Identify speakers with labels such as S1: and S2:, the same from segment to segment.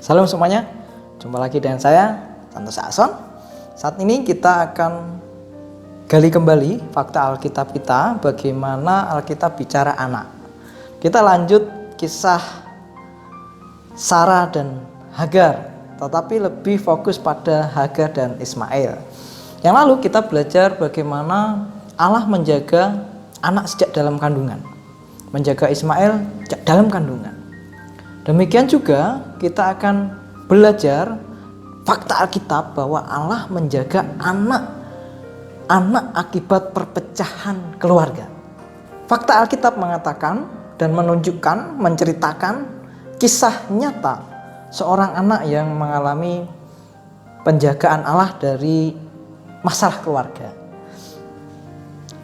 S1: Salam semuanya, jumpa lagi dengan saya, Santos Akson. Saat ini kita akan gali kembali fakta Alkitab kita, bagaimana Alkitab bicara anak. Kita lanjut kisah Sarah dan Hagar, tetapi lebih fokus pada Hagar dan Ismail. Yang lalu kita belajar bagaimana Allah menjaga anak sejak dalam kandungan, menjaga Ismail sejak dalam kandungan. Demikian juga kita akan belajar fakta Alkitab bahwa Allah menjaga anak akibat perpecahan keluarga. Fakta Alkitab mengatakan dan menunjukkan, menceritakan kisah nyata seorang anak yang mengalami penjagaan Allah dari masalah keluarga.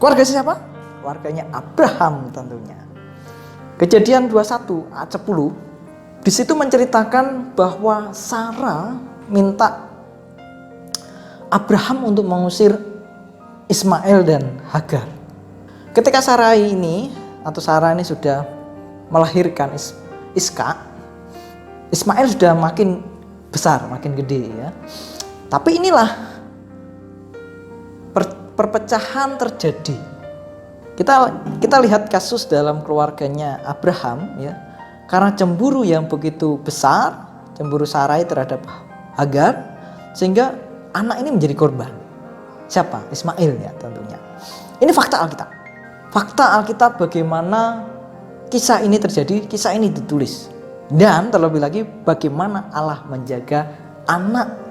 S1: Keluarga siapa? Keluarganya Abraham tentunya. Kejadian 21 ayat 10 di situ menceritakan bahwa Sarah minta Abraham untuk mengusir Ismail dan Hagar. Ketika Sarah ini sudah melahirkan Iska, Ismail sudah makin besar, makin gede ya. Tapi inilah perpecahan terjadi. Kita lihat kasus dalam keluarganya Abraham ya. Karena cemburu yang begitu besar, cemburu Sarai terhadap Hagar, sehingga anak ini menjadi korban. Siapa? Ismail ya tentunya. Ini fakta Alkitab. Fakta Alkitab bagaimana kisah ini terjadi, kisah ini ditulis. Dan terlebih lagi bagaimana Allah menjaga anak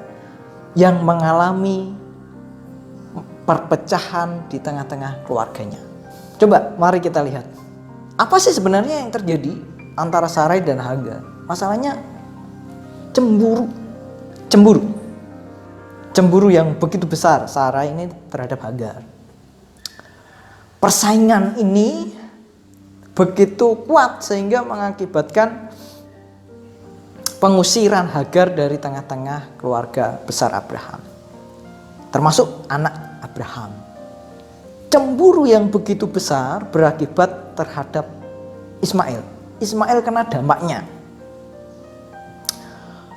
S1: yang mengalami perpecahan di tengah-tengah keluarganya. Coba mari kita lihat. Apa sih sebenarnya yang terjadi antara Sarai dan Hagar? Masalahnya cemburu yang begitu besar Sarai ini terhadap Hagar. Persaingan ini begitu kuat sehingga mengakibatkan pengusiran Hagar dari tengah-tengah keluarga besar Abraham, termasuk anak Abraham. Cemburu yang begitu besar berakibat terhadap Ismail kena dampaknya.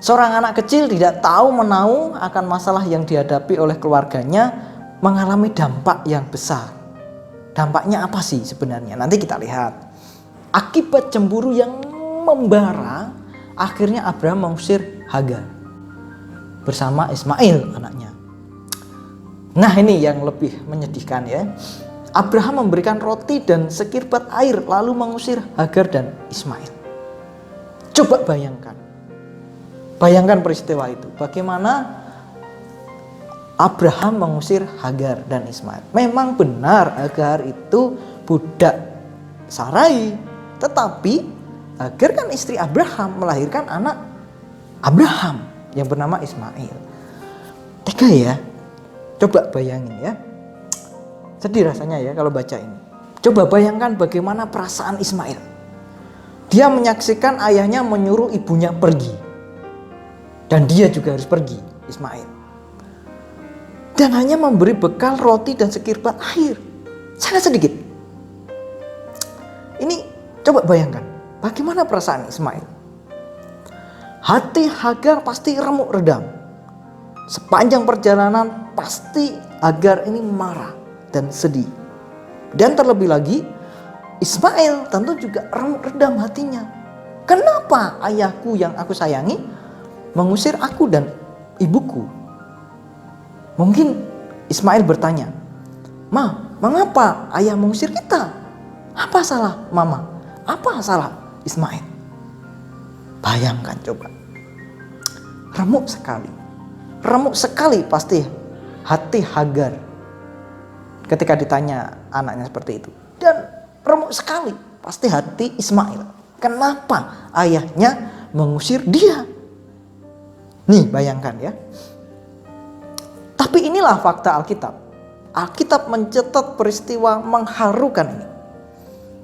S1: Seorang anak kecil tidak tahu menau akan masalah yang dihadapi oleh keluarganya, mengalami dampak yang besar. Dampaknya apa sih sebenarnya? Nanti kita lihat. Akibat cemburu yang membara, akhirnya Abraham mengusir Hagar bersama Ismail anaknya. Nah, ini yang lebih menyedihkan ya. Abraham memberikan roti dan sekirbat air lalu mengusir Hagar dan Ismail. Coba bayangkan peristiwa itu. Bagaimana Abraham mengusir Hagar dan Ismail. Memang benar Hagar itu budak Sarai, tetapi Hagar kan istri Abraham, melahirkan anak Abraham yang bernama Ismail. Tega ya? Coba bayangin ya. Sedih rasanya ya kalau baca ini. Coba bayangkan bagaimana perasaan Ismail. Dia menyaksikan ayahnya menyuruh ibunya pergi. Dan dia juga harus pergi, Ismail. Dan hanya memberi bekal roti dan sekirbat air. Sangat sedikit. Ini coba bayangkan. Bagaimana perasaan Ismail? Hati Hagar pasti remuk redam. Sepanjang perjalanan pasti Hagar ini marah dan sedih. Dan terlebih lagi Ismail tentu juga remuk redam hatinya. Kenapa ayahku yang aku sayangi mengusir aku dan ibuku? Mungkin Ismail bertanya, "Ma, mengapa ayah mengusir kita? Apa salah mama? Apa salah Ismail?" Bayangkan coba. Remuk sekali pasti hati Hagar ketika ditanya anaknya seperti itu. Dan remuk sekali pasti hati Ismail. Kenapa ayahnya mengusir dia? Nih bayangkan ya. Tapi inilah fakta Alkitab. Alkitab mencatat peristiwa mengharukan ini.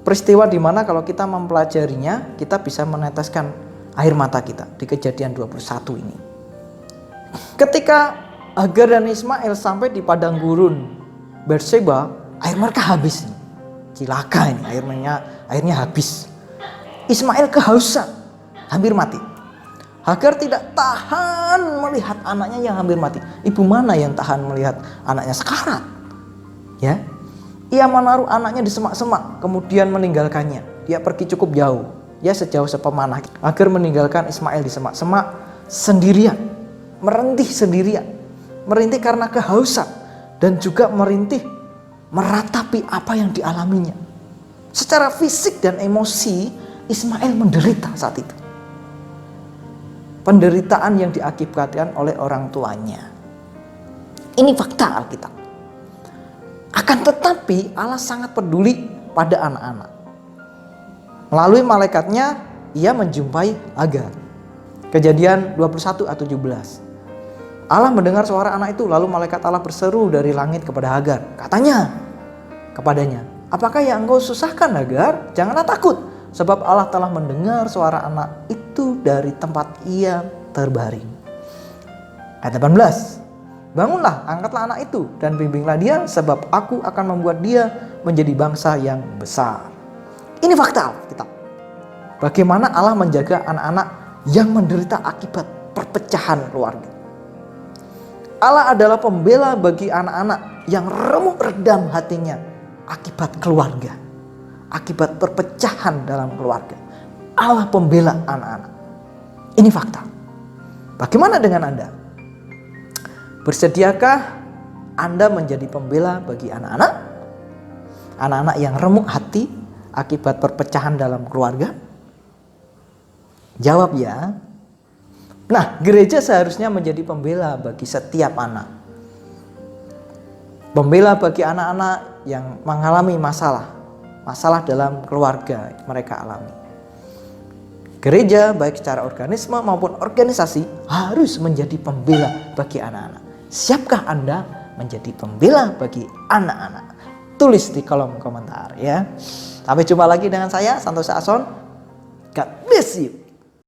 S1: Peristiwa di mana kalau kita mempelajarinya, kita bisa meneteskan air mata kita di Kejadian 21 ini. Ketika Hagar dan Ismail sampai di padang gurun Berseba, air mereka habis. Cilaka ini, airnya habis. Ismail kehausan, hampir mati. Hagar tidak tahan melihat anaknya yang hampir mati. Ibu mana yang tahan melihat anaknya sekarat? Ya, ia menaruh anaknya di semak-semak, kemudian meninggalkannya. Dia pergi cukup jauh, ya sejauh sepemanah. Hagar meninggalkan Ismail di semak-semak sendirian, merintih sendirian, merintih karena kehausan dan juga merintih meratapi apa yang dialaminya. Secara fisik dan emosi, Ismail menderita saat itu. Penderitaan yang diakibatkan oleh orang tuanya. Ini fakta Alkitab. Akan tetapi Allah sangat peduli pada anak-anak. Melalui malaikatnya ia menjumpai Hagar. Kejadian 21 ayat 17. Allah mendengar suara anak itu, lalu malaikat Allah berseru dari langit kepada Hagar. Katanya kepadanya, apakah yang engkau susahkan Hagar? Janganlah takut, sebab Allah telah mendengar suara anak itu dari tempat ia terbaring. Ayat 18. Bangunlah, angkatlah anak itu dan bimbinglah dia, sebab aku akan membuat dia menjadi bangsa yang besar. Ini fakta Alkitab. Bagaimana Allah menjaga anak-anak yang menderita akibat perpecahan keluarga. Allah adalah pembela bagi anak-anak yang remuk redam hatinya akibat keluarga, akibat perpecahan dalam keluarga. Allah pembela anak-anak. Ini fakta. Bagaimana dengan Anda? Bersediakah Anda menjadi pembela bagi anak-anak? Anak-anak yang remuk hati akibat perpecahan dalam keluarga? Jawab ya. Nah, gereja seharusnya menjadi pembela bagi setiap anak. Pembela bagi anak-anak yang mengalami masalah dalam keluarga mereka alami. Gereja baik secara organisme maupun organisasi harus menjadi pembela bagi anak-anak. Siapkah Anda menjadi pembela bagi anak-anak? Tulis di kolom komentar ya. Sampai jumpa lagi dengan saya, Santosa Ason. God bless you.